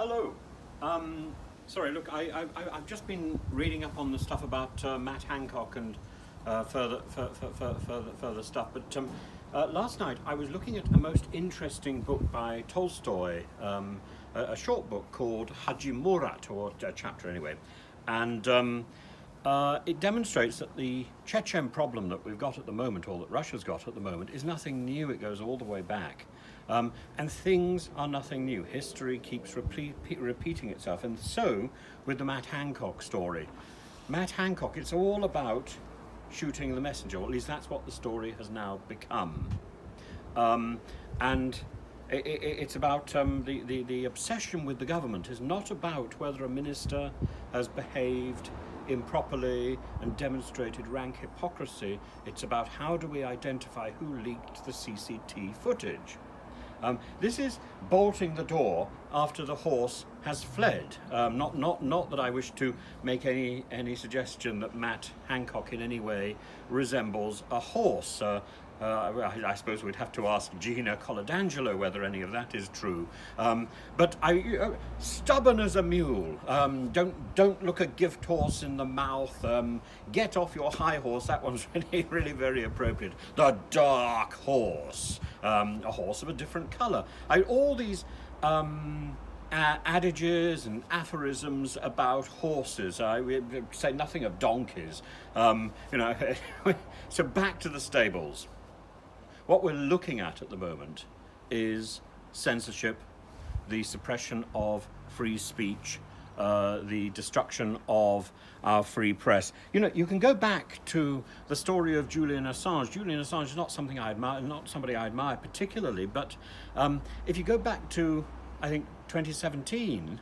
Hello. Sorry, look, I've just been reading up on the stuff about Matt Hancock and further stuff. But last night I was looking at a most interesting book by Tolstoy, a short book called Haji Murat, or a chapter anyway, and it demonstrates that the Chechen problem that we've got at the moment, or that Russia's got at the moment, is nothing new. It goes all the way back. And things are nothing new. History keeps repeating itself. And so with the Matt Hancock story. Matt Hancock, it's all about shooting the messenger, or at least that's what the story has now become. And it's about the obsession with the government is not about whether a minister has behaved improperly and demonstrated rank hypocrisy. It's about how do we identify who leaked the CCTV footage. This is bolting the door after the horse has fled. Not that I wish to make any suggestion that Matt Hancock in any way resembles a horse. I suppose we'd have to ask Gina Coladangelo whether any of that is true. But stubborn as a mule. Don't look a gift horse in the mouth. Get off your high horse. That one's really very appropriate. The dark horse. A horse of a different colour. All these adages and aphorisms about horses. We say nothing of donkeys. So back to the stables. What we're looking at the moment is censorship, the suppression of free speech, the destruction of our free press. You can go back to the story of Julian Assange. Julian Assange is not something I admire, not somebody I admire particularly, but if you go back to, I think, 2017,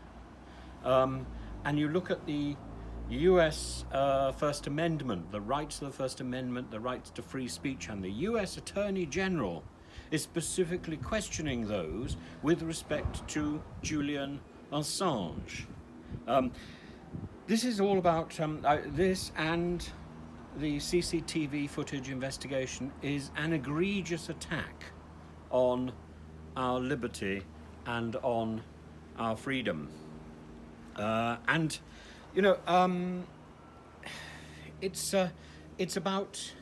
and you look at the US First Amendment, the rights of the First Amendment, the rights to free speech, and the US Attorney General is specifically questioning those with respect to Julian Assange. This is all about this, and the CCTV footage investigation is an egregious attack on our liberty and on our freedom. It's about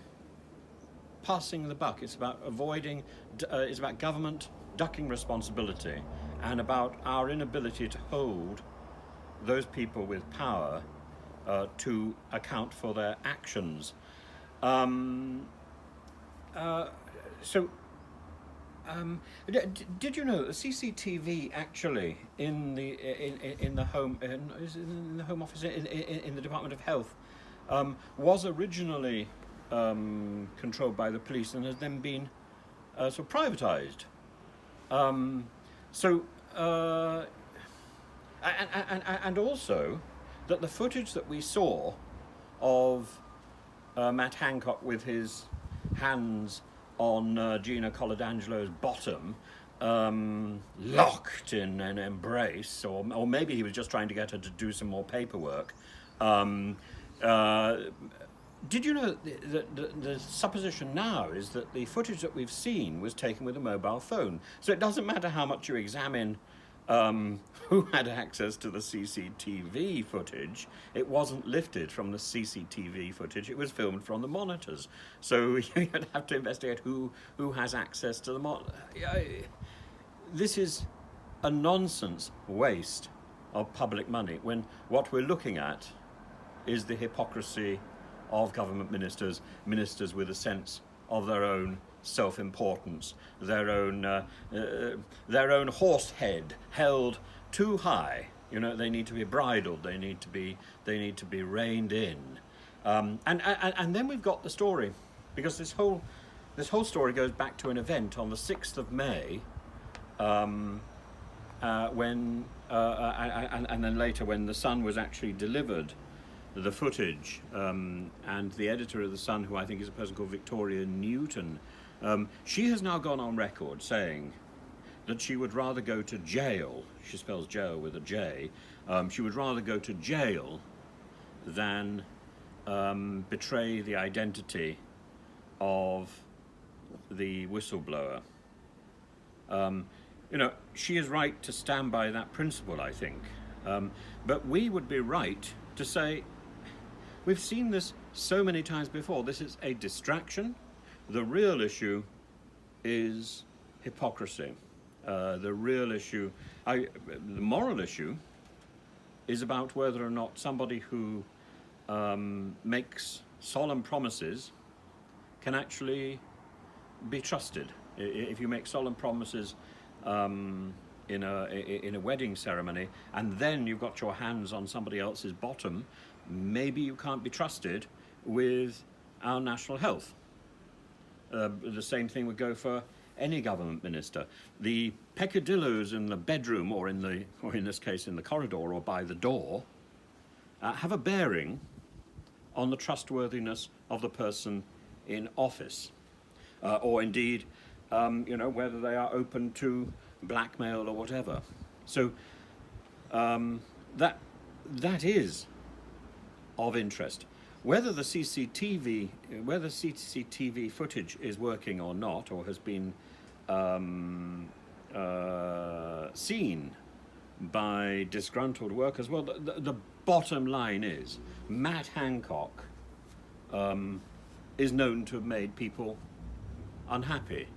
passing the buck. It's about avoiding. It's about government ducking responsibility, and about our inability to hold those people with power to account for their actions. Did you know that CCTV actually in the Home Office in the Department of Health was originally controlled by the police and has then been privatized. And also that the footage that we saw of Matt Hancock with his hands on Gina Coladangelo's bottom, locked in an embrace, or maybe he was just trying to get her to do some more paperwork. Did you know that the supposition now is that the footage that we've seen was taken with a mobile phone? So it doesn't matter how much you examine who had access to the CCTV footage. It wasn't lifted from the CCTV footage. It was filmed from the monitors. So you'd have to investigate who has access to the monitor. This is a nonsense waste of public money when what we're looking at is the hypocrisy of government ministers with a sense of their own self-importance, their own horse head held too high. They need to be bridled. They need to be reined in. And then we've got the story, because this whole story goes back to an event on the 6th of May, when and then later when the Sun was actually delivered the footage, and the editor of the Sun, who I think is a person called Victoria Newton, she has now gone on record saying that she would rather go to jail. She spells jail with a J. She would rather go to jail than betray the identity of the whistleblower. you know, she is right to stand by that principle, I think. But we would be right to say, we've seen this so many times before. This is a distraction. The real issue is hypocrisy. The real issue, the moral issue, is about whether or not somebody who makes solemn promises can actually be trusted. If you make solemn promises in a wedding ceremony and then you've got your hands on somebody else's bottom, maybe you can't be trusted with our national health. The same thing would go for any government minister. The peccadillos in the bedroom, or in this case in the corridor or by the door, have a bearing on the trustworthiness of the person in office, or indeed, you know, whether they are open to blackmail or whatever. So that is of interest. Whether the CCTV footage is working or not, or has been seen by disgruntled workers, well, the bottom line is Matt Hancock is known to have made people unhappy,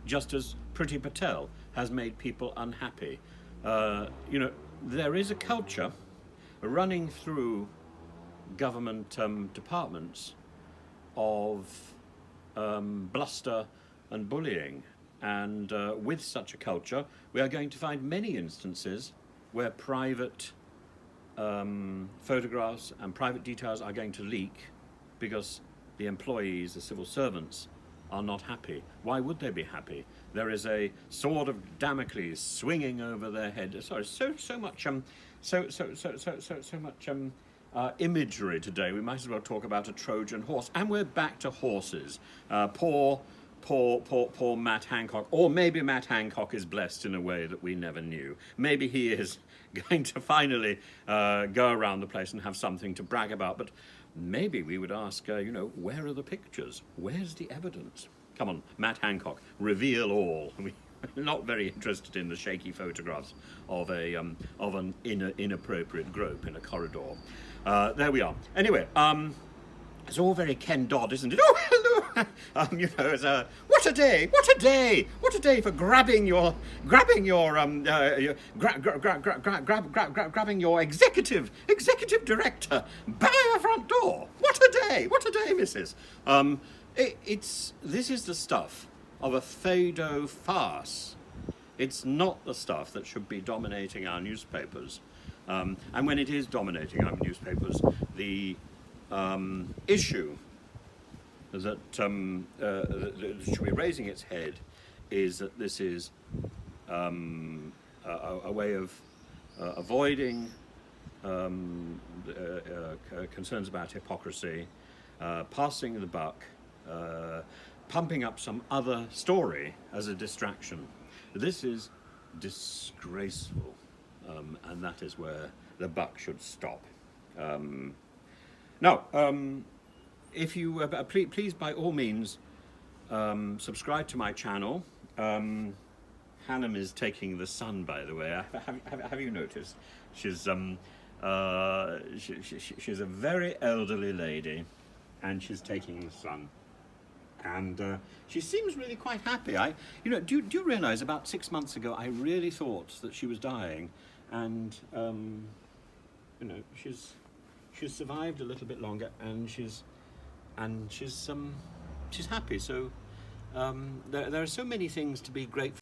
just as Priti Patel has made people unhappy. You know, there is a culture running through government departments of bluster and bullying, and with such a culture we are going to find many instances where private photographs and private details are going to leak because the employees, the civil servants, are not happy. Why would they be happy? There is a sword of Damocles swinging over their head. Sorry, so much imagery today. We might as well talk about a Trojan horse, and we're back to horses. Poor Matt Hancock, or maybe Matt Hancock is blessed in a way that we never knew. Maybe he is going to finally go around the place and have something to brag about. But maybe we would ask, you know, where are the pictures? Where's the evidence? Come on, Matt Hancock, reveal all. We're not very interested in the shaky photographs of an inappropriate grope in a corridor. There we are. Anyway, it's all very Ken Dodd, isn't it? Oh, hello! You know, it's what a day! What a day! What a day for grabbing your executive director by our front door. What a day! What a day, Mrs. This is the stuff of a Fado farce. It's not the stuff that should be dominating our newspapers. And when it is dominating our newspapers, the issue that should be raising its head is that this is a way of avoiding concerns about hypocrisy, passing the buck, pumping up some other story as a distraction. This is disgraceful, and that is where the buck should stop. Now, if you please, by all means, subscribe to my channel. Hannum is taking the sun, by the way. Have you noticed? She's she's a very elderly lady, and she's taking the sun. And she seems really quite happy. Do you realise about 6 months ago I really thought that she was dying, and you know, she's survived a little bit longer, and she's happy. So there are so many things to be grateful